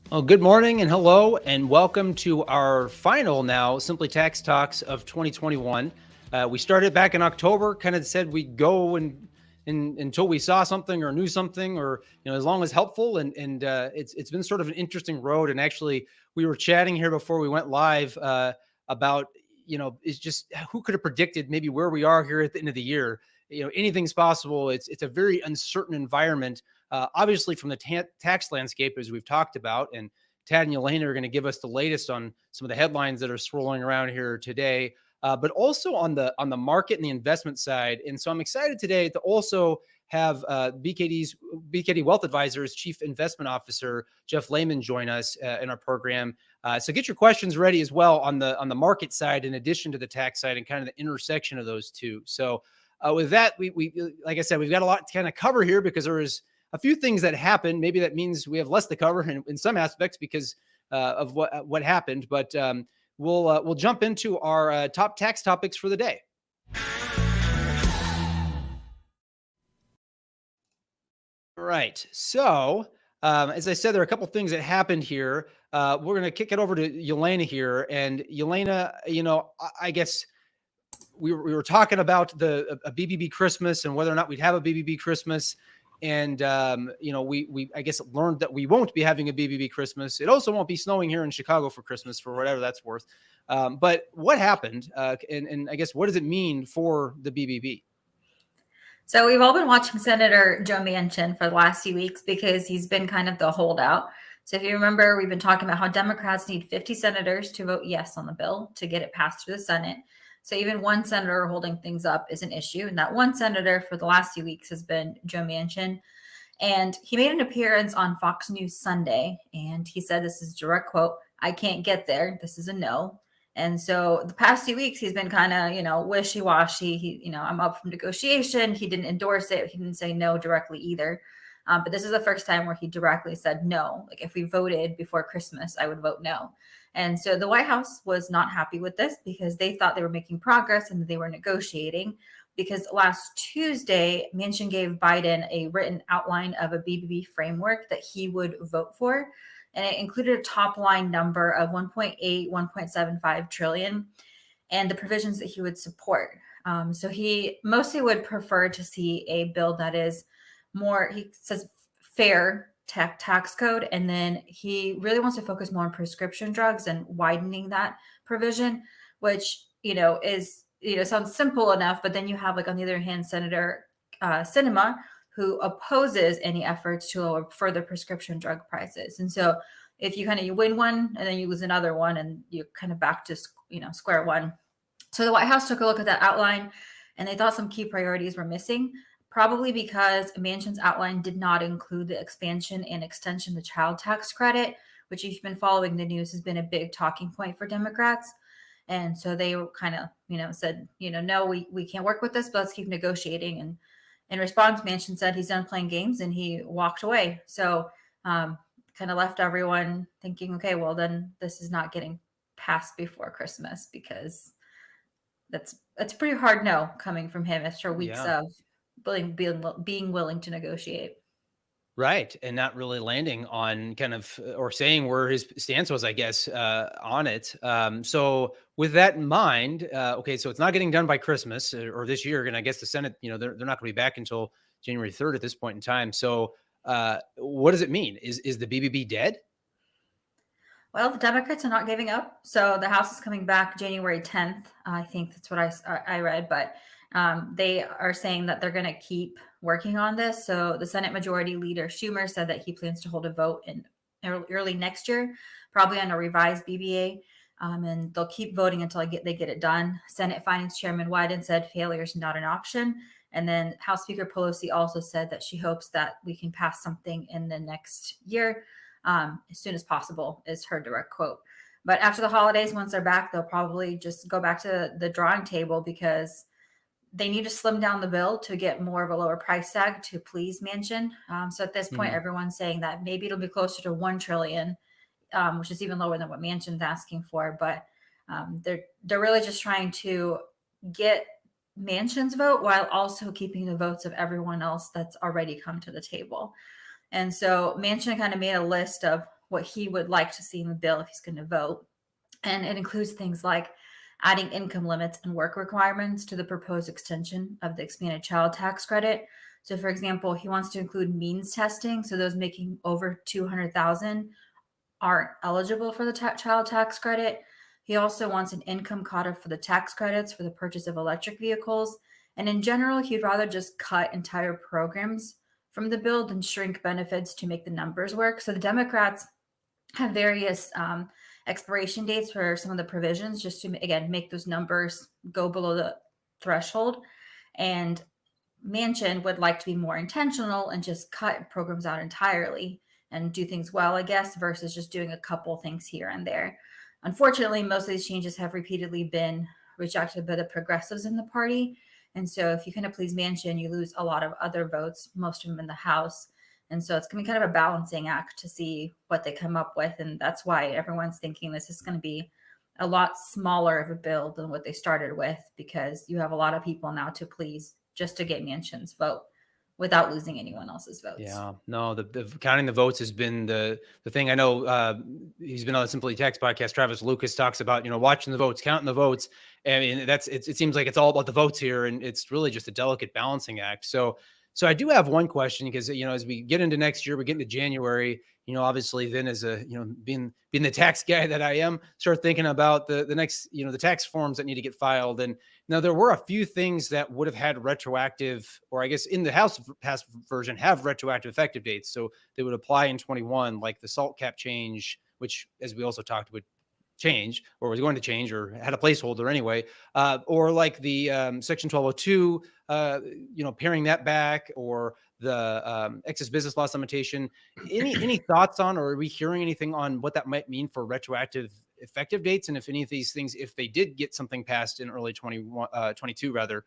Well, good morning and hello, and welcome to our final now Simply Tax Talks of 2021. We started back in October, kind of said we'd go and until we saw something or knew something, or as long as helpful. And it's been sort of an interesting road. And actually, we were chatting here before we went live about it's just who could have predicted maybe where we are here at the end of the year. Anything's possible. It's a very uncertain environment. Obviously, from the tax landscape, as we've talked about, and Tad and Yelena are going to give us the latest on some of the headlines that are swirling around here today, but also on the market and the investment side. And so I'm excited today to also have BKD Wealth Advisors Chief Investment Officer Jeff Lehman join us in our program. So get your questions ready as well on the market side, in addition to the tax side, and kind of the intersection of those two. So with that, we like I said, we've got a lot to kind of cover here because there is a few things that happened. Maybe that means we have less to cover in some aspects because of what happened. But we'll jump into our top tax topics for the day. All right. So as I said, there are a couple things that happened here. We're going to kick it over to Yelena here, and Yelena, I guess we were talking about a BBB Christmas and whether or not we'd have a BBB Christmas. And, we I guess learned that we won't be having a BBB Christmas. It also won't be snowing here in Chicago for Christmas, for whatever that's worth. But what happened? And I guess, what does it mean for the BBB? So we've all been watching Senator Joe Manchin for the last few weeks because he's been kind of the holdout. So if you remember, we've been talking about how Democrats need 50 senators to vote yes on the bill to get it passed through the Senate. So even one senator holding things up is an issue. And that one senator for the last few weeks has been Joe Manchin. And he made an appearance on Fox News Sunday. And he said, this is a direct quote, "I can't get there. This is a no." And so the past few weeks, he's been kind of, wishy-washy. I'm up for negotiation. He didn't endorse it. He didn't say no directly either. But this is the first time where he directly said no. Like, if we voted before Christmas, I would vote no. And so the White House was not happy with this because they thought they were making progress and they were negotiating. Because last Tuesday, Manchin gave Biden a written outline of a BBB framework that he would vote for. And it included a top line number of 1.8, 1.75 trillion, and the provisions that he would support. So he mostly would prefer to see a bill that is more, he says, fair tax code. And then he really wants to focus more on prescription drugs and widening that provision, which, is, sounds simple enough. But then you have, like, on the other hand, Senator Sinema, who opposes any efforts to lower further prescription drug prices. And so if you win one and then you lose another one and you're kind of back to, square one. So the White House took a look at that outline and they thought some key priorities were missing, probably because Manchin's outline did not include the expansion and extension of the child tax credit, which, if you've been following the news, has been a big talking point for Democrats. And so they kind of, said, no, we can't work with this, but let's keep negotiating. And in response, Manchin said he's done playing games and he walked away. So kind of left everyone thinking, okay, well, then this is not getting passed before Christmas, because that's a pretty hard no coming from him after weeks of being willing to negotiate. Right. And not really landing on kind of, or saying where his stance was, I guess, on it. So with that in mind, okay, so it's not getting done by Christmas or this year. And I guess the Senate, they're not going to be back until January 3rd at this point in time. So what does it mean? Is the BBB dead? Well, the Democrats are not giving up. So the House is coming back January 10th. I think that's what I read. But they are saying that they're going to keep working on this. So the Senate Majority Leader Schumer said that he plans to hold a vote in early next year, probably on a revised BBA. And they'll keep voting until they get it done. Senate Finance Chairman Wyden said failure is not an option. And then House Speaker Pelosi also said that she hopes that we can pass something in the next year, as soon as possible, is her direct quote. But after the holidays, once they're back, they'll probably just go back to the drawing table, because they need to slim down the bill to get more of a lower price tag to please Manchin. So at this point, everyone's saying that maybe it'll be closer to 1 trillion, which is even lower than what Manchin's asking for. But they're really just trying to get Manchin's vote while also keeping the votes of everyone else that's already come to the table. And so Manchin kind of made a list of what he would like to see in the bill if he's going to vote. And it includes things like adding income limits and work requirements to the proposed extension of the expanded child tax credit. So, for example, he wants to include means testing. So those making over 200,000 aren't eligible for the child tax credit. He also wants an income cutoff for the tax credits for the purchase of electric vehicles. And in general, he'd rather just cut entire programs from the bill than shrink benefits to make the numbers work. So the Democrats have various expiration dates for some of the provisions just to, again, make those numbers go below the threshold. And Manchin would like to be more intentional and just cut programs out entirely and do things well, I guess, versus just doing a couple things here and there. Unfortunately, most of these changes have repeatedly been rejected by the progressives in the party. And so if you kind of please Manchin, you lose a lot of other votes, most of them in the House. And so it's going to be kind of a balancing act to see what they come up with. And that's why everyone's thinking this is going to be a lot smaller of a bill than what they started with, because you have a lot of people now to please just to get Manchin's vote without losing anyone else's votes. Yeah, no, the counting the votes has been the thing. I know he's been on the Simply Text podcast. Travis Lucas talks about, watching the votes, counting the votes. I mean, it seems like it's all about the votes here, and it's really just a delicate balancing act. So I do have one question, because, as we get into next year, we get into January, obviously then as a, being the tax guy that I am, start thinking about the next, the tax forms that need to get filed. And now there were a few things that would have had retroactive, or I guess in the House passed version have retroactive effective dates. So they would apply in 21, like the SALT cap change, which, as we also talked, would change, or was going to change, or had a placeholder anyway, or like the Section 1202, paring that back, or the excess business loss limitation. Any thoughts on, or are we hearing anything on what that might mean for retroactive effective dates? And if any of these things, if they did get something passed in early 22 rather,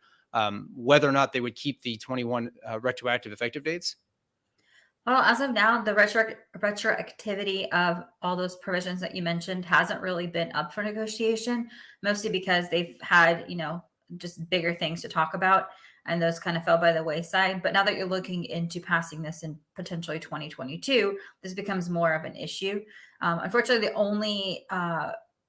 whether or not they would keep the 21 retroactive effective dates? Well, as of now, the retroactivity of all those provisions that you mentioned hasn't really been up for negotiation, mostly because they've had, just bigger things to talk about, and those kind of fell by the wayside. But now that you're looking into passing this in potentially 2022, this becomes more of an issue. Unfortunately, the only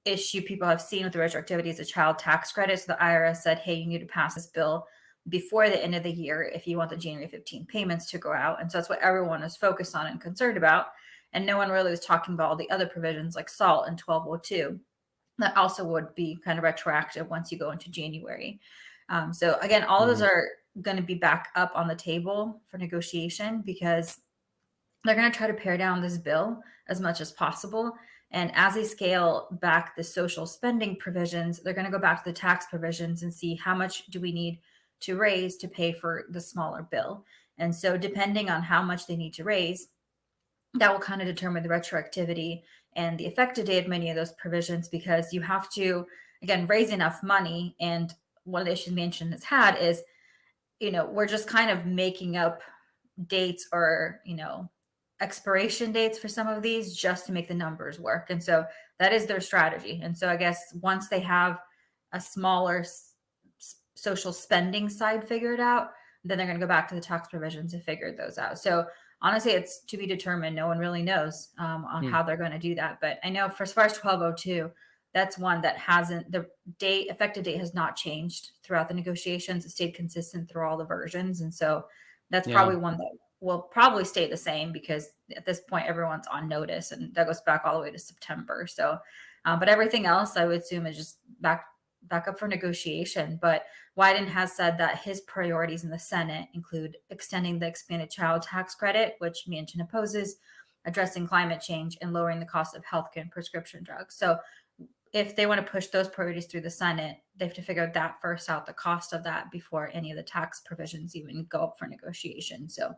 issue people have seen with the retroactivity is the child tax credit. So the IRS said, hey, you need to pass this bill before the end of the year if you want the January 15 payments to go out. And so that's what everyone is focused on and concerned about. And no one really was talking about all the other provisions like SALT and 1202 that also would be kind of retroactive once you go into January. So again, all of those are going to be back up on the table for negotiation, because they're going to try to pare down this bill as much as possible. And as they scale back the social spending provisions, they're going to go back to the tax provisions and see how much do we need to raise to pay for the smaller bill. And so depending on how much they need to raise, that will kind of determine the retroactivity and the effective date of many of those provisions, because you have to, again, raise enough money. And one of the issues Manchin has had is, we're just kind of making up dates or, expiration dates for some of these just to make the numbers work. And so that is their strategy. And so I guess once they have a smaller social spending side figured out, then they're going to go back to the tax provisions and figure those out. So honestly, it's to be determined. No one really knows on how they're going to do that. But I know for as far as 1202, that's one that hasn't, the effective date has not changed throughout the negotiations. It stayed consistent through all the versions. And so that's probably one that will probably stay the same, because at this point, everyone's on notice, and that goes back all the way to September. So, but everything else I would assume is just back up for negotiation. But Wyden has said that his priorities in the Senate include extending the expanded child tax credit, which Manchin opposes, addressing climate change, and lowering the cost of healthcare and prescription drugs. So if they want to push those priorities through the Senate, they have to figure that first out, the cost of that, before any of the tax provisions even go up for negotiation. So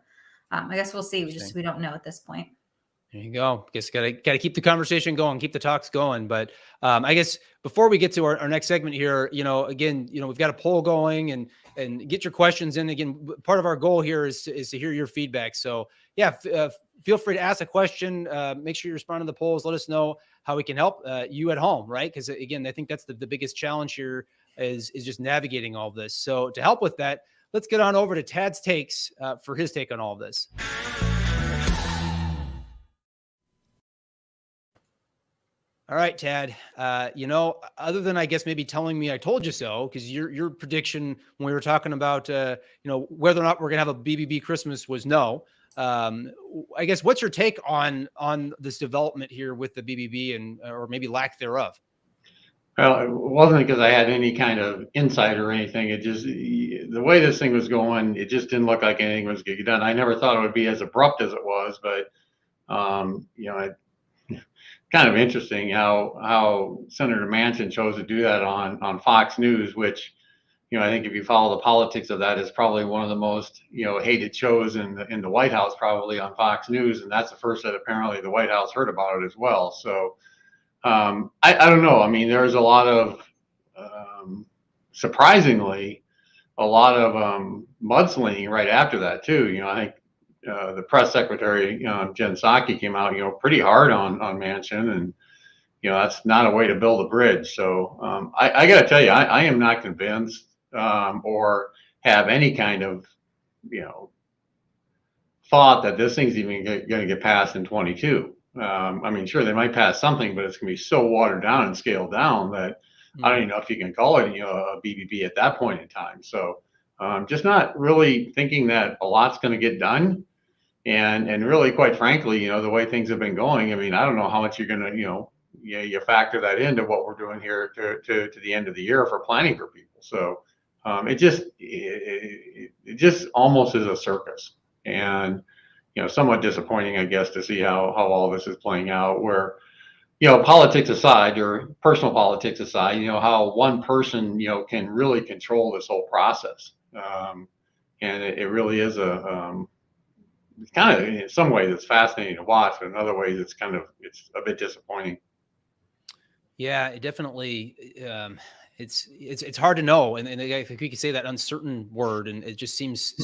I guess we'll see. We don't know at this point. There you go. Guess gotta keep the conversation going, keep the talks going. But I guess before we get to our next segment here, again, we've got a poll going, and get your questions in. Again, part of our goal here is to hear your feedback. So yeah, feel free to ask a question. Make sure you respond to the polls. Let us know how we can help you at home, right? Because again, I think that's the biggest challenge here is just navigating all of this. So to help with that, let's get on over to Tad's takes for his take on all of this. All right, Tad. Other than I guess maybe telling me I told you so, because your prediction when we were talking about whether or not we're gonna have a BBB Christmas was no. I guess what's your take on this development here with the BBB and or maybe lack thereof? Well, it wasn't because I had any kind of insight or anything. It just, the way this thing was going, it just didn't look like anything was going to get done. I never thought it would be as abrupt as it was, but it kind of interesting how Senator Manchin chose to do that on Fox News, which, I think if you follow the politics of that, is probably one of the most hated shows in the White House, probably on Fox News, and that's the first that apparently the White House heard about it as well. So I don't know. I mean, there's a lot of surprisingly a lot of mudslinging right after that too. I think the press secretary Jen Psaki came out pretty hard on Manchin, and that's not a way to build a bridge. So I got to tell you, I am not convinced or have any kind of thought that this thing's even going to get passed in 22. I mean, sure, they might pass something, but it's going to be so watered down and scaled down that I don't even know if you can call it, a BBB at that point in time. So just not really thinking that a lot's going to get done. And really, quite frankly, the way things have been going, I mean, I don't know how much you're going to, you factor that into what we're doing here to the end of the year for planning for people. So it just almost is a circus. And somewhat disappointing, I guess, to see how all this is playing out, where, politics aside, or personal politics aside, how one person, can really control this whole process. And it really is it's kind of, in some ways, it's fascinating to watch, but in other ways, it's a bit disappointing. Yeah, it definitely, it's hard to know. And I think we could say that uncertain word, and it just seems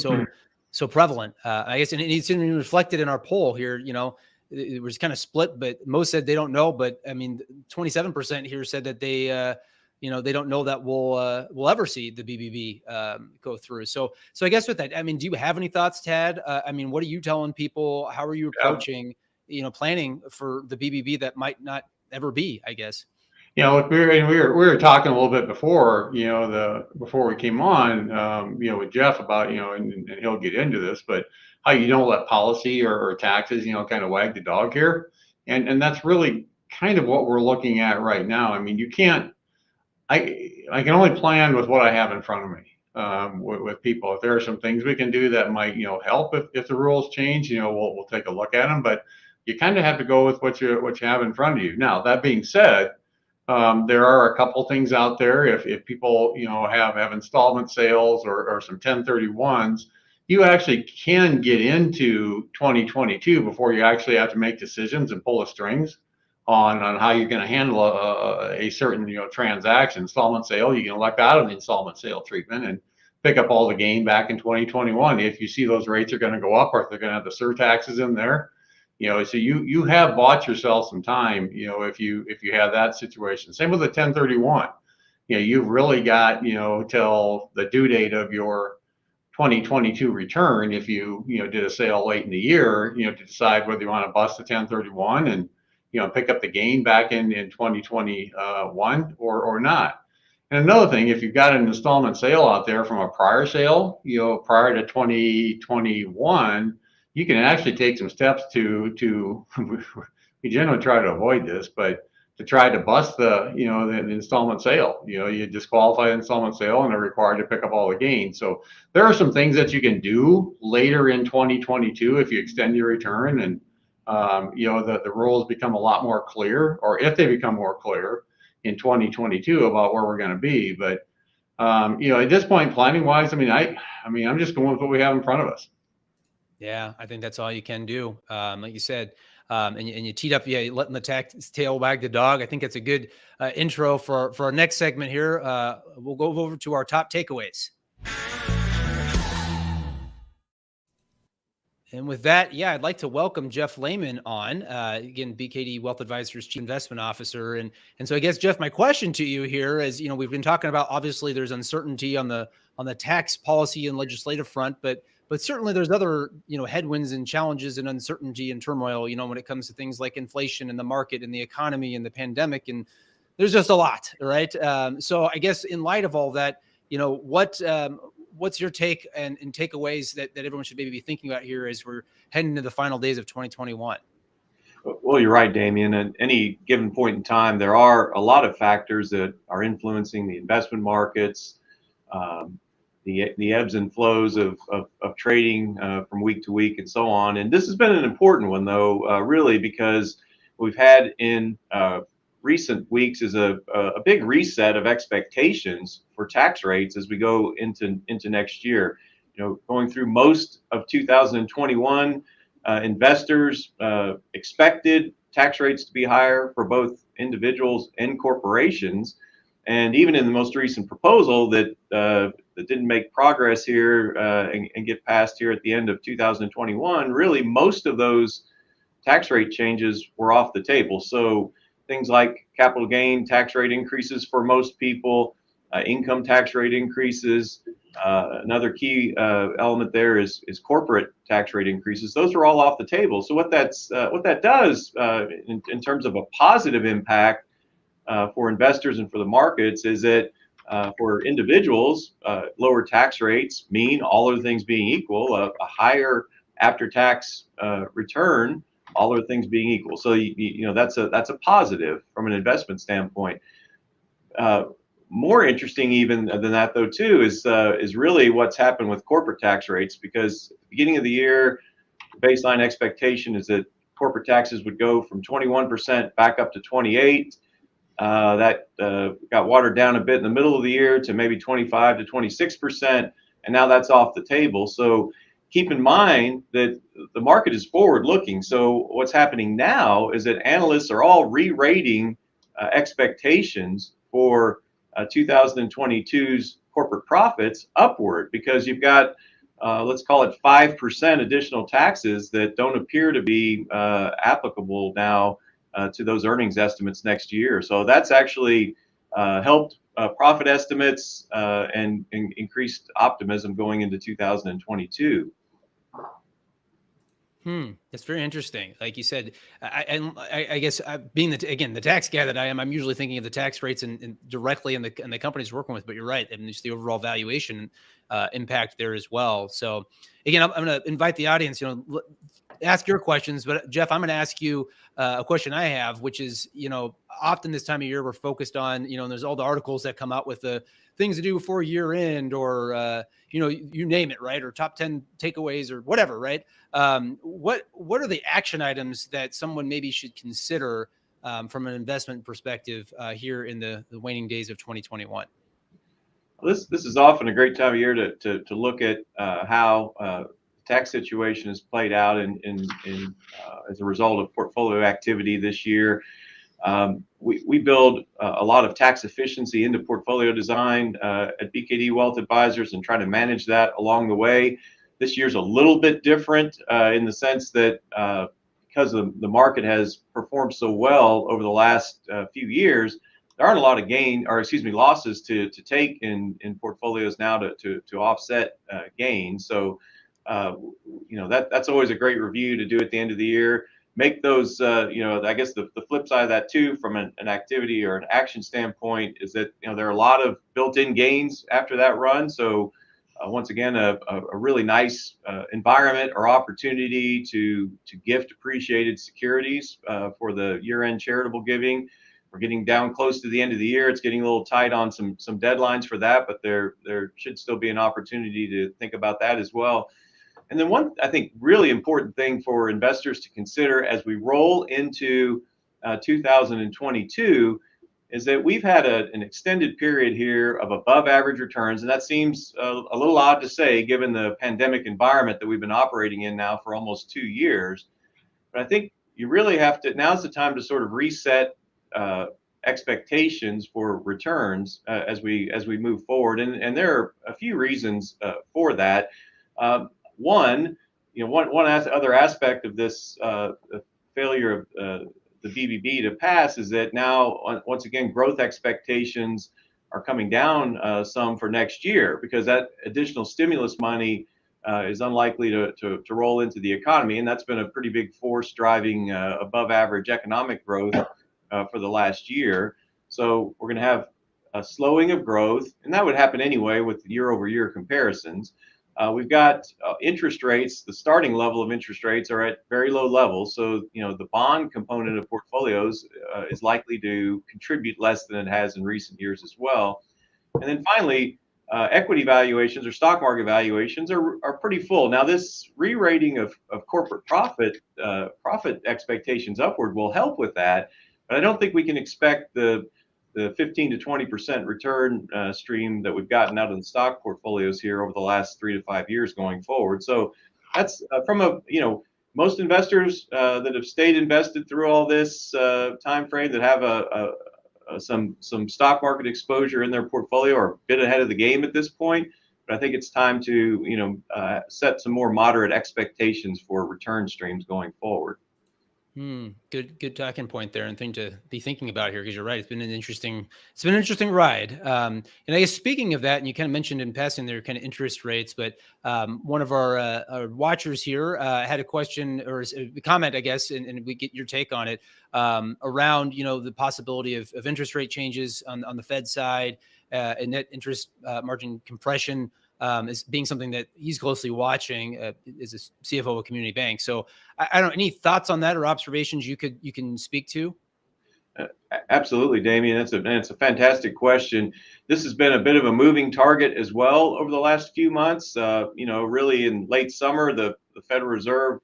so prevalent. I guess, and it's even reflected in our poll here. It was kind of split, but most said they don't know. But I mean, 27% here said that they don't know that we'll ever see the BBB go through. So I guess with that, I mean, do you have any thoughts, Tad? I mean, what are you telling people? How are you approaching, planning for the BBB that might not ever be, I guess? Look, we were talking a little bit before, before we came on, with Jeff about, and he'll get into this, but how you don't let policy or taxes, kind of wag the dog here. And that's really kind of what we're looking at right now. I mean, I can only plan with what I have in front of me, with people. If there are some things we can do that might, help if the rules change, we'll take a look at them, but you kind of have to go with what you have in front of you. Now, that being said, there are a couple things out there. If people, have installment sales or some 1031s, you actually can get into 2022 before you actually have to make decisions and pull the strings on how you're going to handle a certain, transaction. Installment sale, you can elect out of the installment sale treatment and pick up all the gain back in 2021 if you see those rates are going to go up, or if they're going to have the surtaxes in there. So you have bought yourself some time, if you have that situation. Same with the 1031. You've really got, till the due date of your 2022 return, if you did a sale late in the year, to decide whether you want to bust the 1031 and pick up the gain back in 2021 or not. And another thing, if you've got an installment sale out there from a prior sale, prior to 2021, you can actually take some steps to we generally try to avoid this, but to try to bust the installment sale. You disqualify the installment sale and are required to pick up all the gains. So there are some things that you can do later in 2022 if you extend your return, and the rules become a lot more clear, or if they become more clear in 2022 about where we're going to be. But at this point, planning wise, I'm just going with what we have in front of us. Yeah, I think that's all you can do. Like you said, and you teed up, letting the tail wag the dog. I think that's a good intro for our next segment here. We'll go over to our top takeaways. And with that, I'd like to welcome Jeff Lehman on, again, BKD Wealth Advisors Chief Investment Officer. And so I guess, Jeff, my question to you here is, we've been talking about, obviously there's uncertainty on the tax policy and legislative front, but but certainly there's other, headwinds and challenges and uncertainty and turmoil, when it comes to things like inflation and the market and the economy and the pandemic. And there's just a lot, right? So I guess in light of all that, what's your take and takeaways that everyone should maybe be thinking about here as we're heading into the final days of 2021? Well, you're right, Damien. At any given point in time, there are a lot of factors that are influencing the investment markets, the ebbs and flows of trading from week to week and so on. And this has been an important one, though, really, because we've had in recent weeks is a big reset of expectations for tax rates as we go into next year. Going through most of 2021, investors expected tax rates to be higher for both individuals and corporations. And even in the most recent proposal that didn't make progress here and get passed here at the end of 2021, really most of those tax rate changes were off the table. So things like capital gain tax rate increases for most people, income tax rate increases. Another key element there is corporate tax rate increases. Those are all off the table. So what that does in terms of a positive impact for investors and for the markets is that for individuals, lower tax rates mean, all other things being equal, a higher after-tax return, all other things being equal. So that's a positive from an investment standpoint. More interesting even than that, though, too, is really what's happened with corporate tax rates, because at the beginning of the year, the baseline expectation is that corporate taxes would go from 21% back up to 28%. That got watered down a bit in the middle of the year to maybe 25 to 26%, and now that's off the table. So keep in mind that the market is forward-looking. So what's happening now is that analysts are all re-rating expectations for 2022's corporate profits upward, because you've got, let's call it 5% additional taxes that don't appear to be applicable now to those earnings estimates next year. So that's actually helped profit estimates and increased optimism going into 2022. That's very interesting. Like you said, I guess being the tax guy that I am, I'm usually thinking of the tax rates and directly in the companies we're working with. But you're right, and just the overall valuation impact there as well. So again, I'm going to invite the audience, ask your questions. But Jeff, I'm going to ask you a question I have, which is, often this time of year we're focused on, and there's all the articles that come out with the things to do before year end, or you name it, right? Or top 10 takeaways or whatever, right? What are the action items that someone maybe should consider from an investment perspective here in the waning days of 2021? This is often a great time of year to look at how the tax situation has played out in as a result of portfolio activity this year. We build a lot of tax efficiency into portfolio design at BKD Wealth Advisors and try to manage that along the way. This year's a little bit different in the sense that because the market has performed so well over the last few years, there aren't a lot of losses to take in portfolios now to offset gains. So that's always a great review to do at the end of the year. Make those, I guess the flip side of that too, from an activity or an action standpoint, is that there are a lot of built-in gains after that run. So once again, a really nice environment or opportunity to gift appreciated securities for the year-end charitable giving. We're getting down close to the end of the year. It's getting a little tight on some deadlines for that, but there should still be an opportunity to think about that as well. And then one, I think, really important thing for investors to consider as we roll into 2022 is that we've had an extended period here of above average returns. And that seems a little odd to say, given the pandemic environment that we've been operating in now for almost 2 years. But I think you really have to, now's the time to sort of reset expectations for returns as we move forward. And there are a few reasons for that. One other aspect of this failure of the BBB to pass is that now, once again, growth expectations are coming down some for next year, because that additional stimulus money is unlikely to roll into the economy, and that's been a pretty big force driving above average economic growth for the last year. So we're going to have a slowing of growth, and that would happen anyway with year-over-year comparisons. We've got interest rates. The starting level of interest rates are at very low levels, so the bond component of portfolios is likely to contribute less than it has in recent years as well. And then finally, equity valuations or stock market valuations are pretty full. Now, this re-rating of corporate profit expectations upward will help with that, but I don't think we can expect the 15 to 20% return stream that we've gotten out of the stock portfolios here over the last 3 to 5 years going forward. So that's from most investors that have stayed invested through all this time frame, that have some stock market exposure in their portfolio, are a bit ahead of the game at this point. But I think it's time to set some more moderate expectations for return streams going forward. Good talking point there, and thing to be thinking about here, because you're right. It's been an interesting ride. And I guess speaking of that, and you kind of mentioned in passing there kind of interest rates, but one of our watchers here had a question or a comment, I guess, and we get your take on it around the possibility of interest rate changes on the Fed side and net interest margin compression. As being something that he's closely watching as a CFO of a community bank. So I don't know, any thoughts on that or observations you can speak to? Absolutely, Damien. It's a fantastic question. This has been a bit of a moving target as well over the last few months. Really in late summer, the Federal Reserve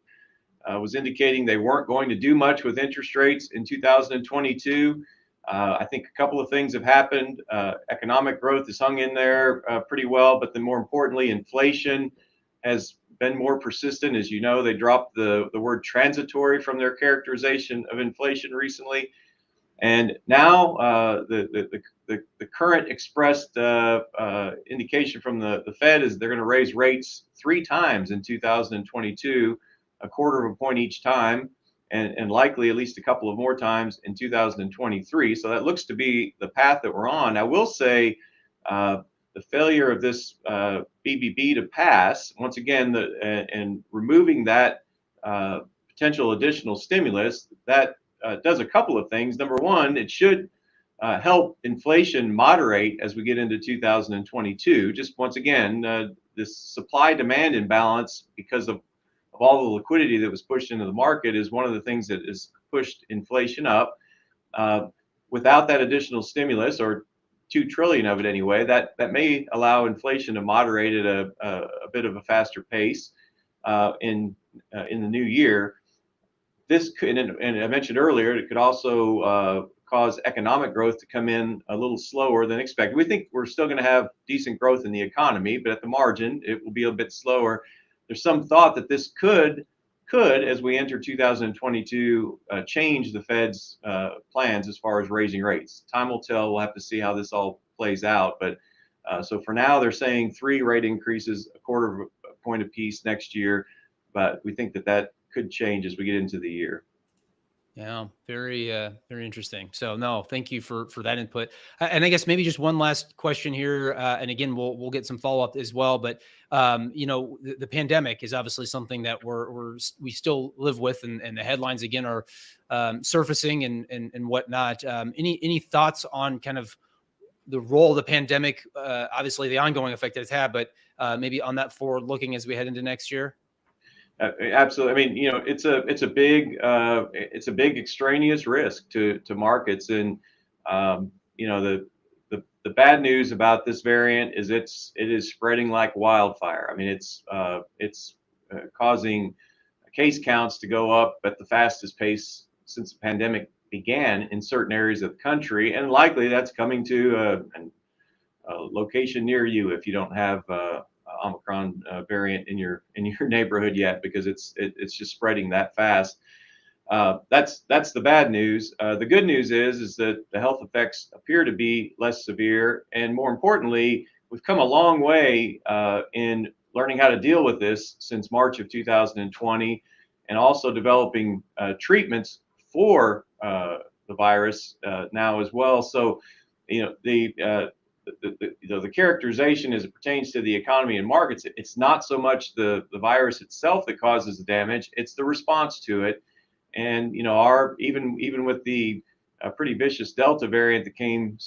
was indicating they weren't going to do much with interest rates in 2022. I think a couple of things have happened. Economic growth has hung in there pretty well, but then more importantly, inflation has been more persistent. As you know, they dropped the word transitory from their characterization of inflation recently. And now the current expressed indication from the Fed is they're going to raise rates 3 times in 2022, a quarter of a point each time. And likely at least a couple of more times in 2023. So that looks to be the path that we're on. I will say the failure of this BBB to pass, once again, and removing that potential additional stimulus, that does a couple of things. Number one, it should help inflation moderate as we get into 2022. Just once again, this supply-demand imbalance, because of all the liquidity that was pushed into the market, is one of the things that has pushed inflation up. Without that additional stimulus, or $2 trillion of it anyway, that may allow inflation to moderate at a bit of a faster pace in the new year. This could, and I mentioned earlier, it could also cause economic growth to come in a little slower than expected. We think we're still going to have decent growth in the economy, but at the margin, it will be a bit slower. There's some thought that this could, as we enter 2022, change the Fed's plans as far as raising rates. Time will tell. We'll have to see how this all plays out. But so for now, they're saying 3 rate increases, a quarter of a point apiece next year. But we think that could change as we get into the year. Yeah, very interesting. So no, thank you for that input. And I guess maybe just one last question here. And again, we'll get some follow up as well. But the pandemic is obviously something that we still live with, and the headlines again are surfacing and whatnot. Any thoughts on kind of the role of the pandemic? Obviously, the ongoing effect that it's had, but maybe on that forward looking as we head into next year. Absolutely. I mean, it's a big extraneous risk to markets, and the bad news about this variant is it is spreading like wildfire. I mean, it's causing case counts to go up at the fastest pace since the pandemic began in certain areas of the country, and likely that's coming to a location near you if you don't have Omicron variant in your neighborhood yet, because it's just spreading that fast. That's the bad news. The good news is that the health effects appear to be less severe, and more importantly, we've come a long way in learning how to deal with this since March of 2020, and also developing treatments for the virus now as well. So, the the characterization as it pertains to the economy and markets, it's not so much the virus itself that causes the damage, it's the response to it. And even with the pretty vicious Delta variant that came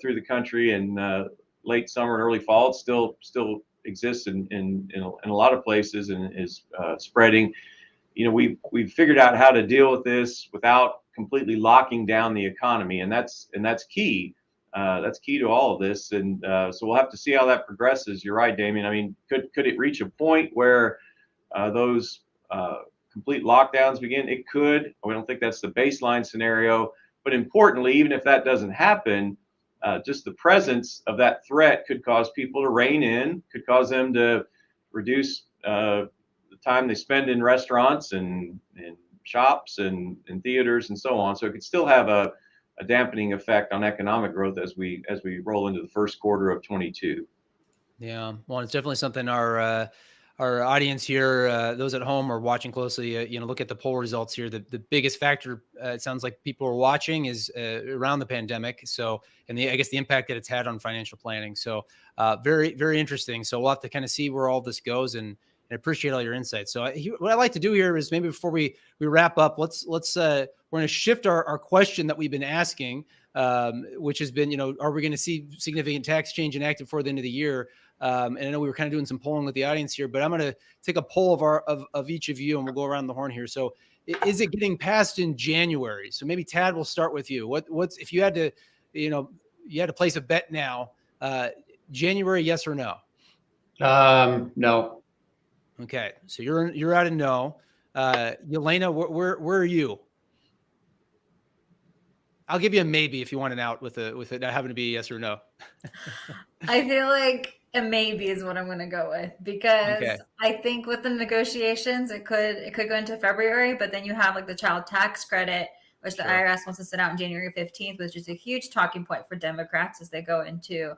through the country in late summer and early fall, it still exists in a lot of places and is spreading. We've figured out how to deal with this without completely locking down the economy, and that's key. That's key to all of this, and so we'll have to see how that progresses. You're right, Damien. I mean, could it reach a point where those complete lockdowns begin? It could. We don't think that's the baseline scenario, but importantly, even if that doesn't happen, just the presence of that threat could cause people to rein in, could cause them to reduce the time they spend in restaurants and shops and theaters and so on. So it could still have a dampening effect on economic growth as we roll into the first quarter of 22. Yeah, well, it's definitely something our audience here, those at home are watching closely. Look at the poll results here. The biggest factor, it sounds like people are watching, is around the pandemic. So, and I guess the impact that it's had on financial planning. So, very, very interesting. So we'll have to kind of see where all this goes, and appreciate all your insights. So what I'd like to do here is maybe before we wrap up, let's we're going to shift our question that we've been asking, which has been, are we going to see significant tax change enacted before the end of the year? And I know we were kind of doing some polling with the audience here, but I'm going to take a poll of each of you, and we'll go around the horn here. So is it getting passed in January? So maybe Tad, we'll start with you. What's if you had to, you had to place a bet now, January, yes or no? No. Okay, so you're out of no. Yelena, where are you? I'll give you a maybe if you want an out with it not having to be a yes or no. I feel like a maybe is what I'm going to go with, because I think with the negotiations, it could go into February, but then you have like the child tax credit, which the IRS wants to send out on January 15th, which is a huge talking point for Democrats as they go into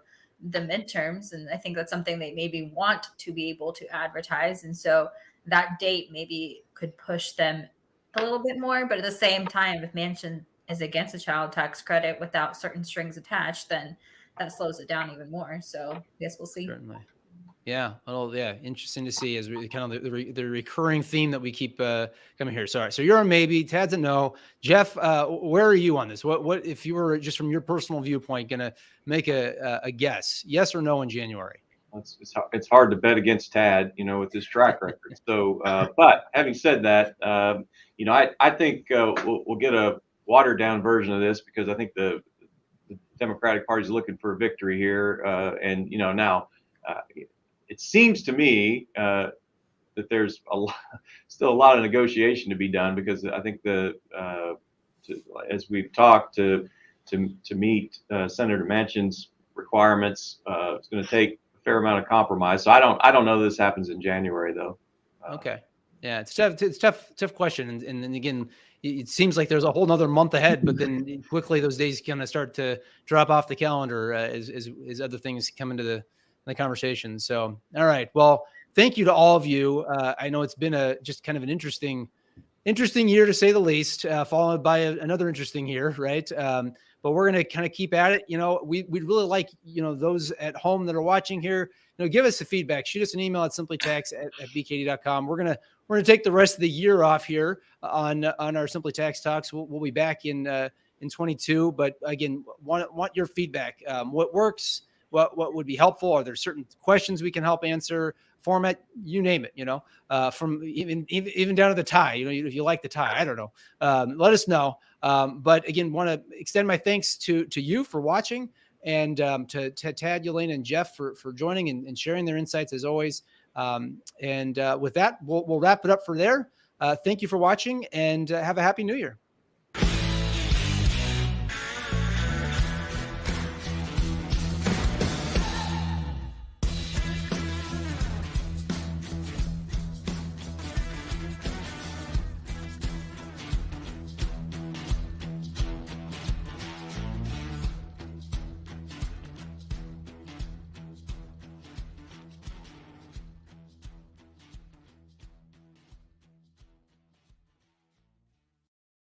the midterms. And I think that's something they maybe want to be able to advertise. And so that date maybe could push them a little bit more. But at the same time, if Manchin is against a child tax credit without certain strings attached, then that slows it down even more. So I guess we'll see. Certainly. Yeah. Well, yeah. Interesting to see as we kind of the recurring theme that we keep coming here. Sorry. So you're a maybe, Tad's a no. Jeff, where are you on this? What if you were just from your personal viewpoint going to make a guess, yes or no in January? It's hard to bet against Tad, with his track record. So, but having said that, I think we'll get a watered down version of this, because I think the Democratic Party is looking for a victory here. And, now it seems to me that there's still a lot of negotiation to be done, because I think as we've talked to meet Senator Manchin's requirements, it's going to take a fair amount of compromise. So I don't know this happens in January, though. Okay. Yeah, it's tough question. And then again, it seems like there's a whole nother month ahead, but then quickly those days kind of start to drop off the calendar as other things come into the conversation. So, all right. Well, thank you to all of you. I know it's been just kind of an interesting year, to say the least, followed by another interesting year, right? But we're going to kind of keep at it. We'd really like, those at home that are watching here, give us the feedback. Shoot us an email at simplytax@bkd.com. We're going to take the rest of the year off here on our Simply Tax Talks. We'll be back in 22. But again, want your feedback. What works? What would be helpful? Are there certain questions we can help answer? Format, you name it, from even down to the tie, if you like the tie, I don't know. Let us know. But again, want to extend my thanks to you for watching, and to Tad, Yelena, and Jeff for joining and sharing their insights as always. And with that, we'll wrap it up for there. Thank you for watching, and have a happy New Year.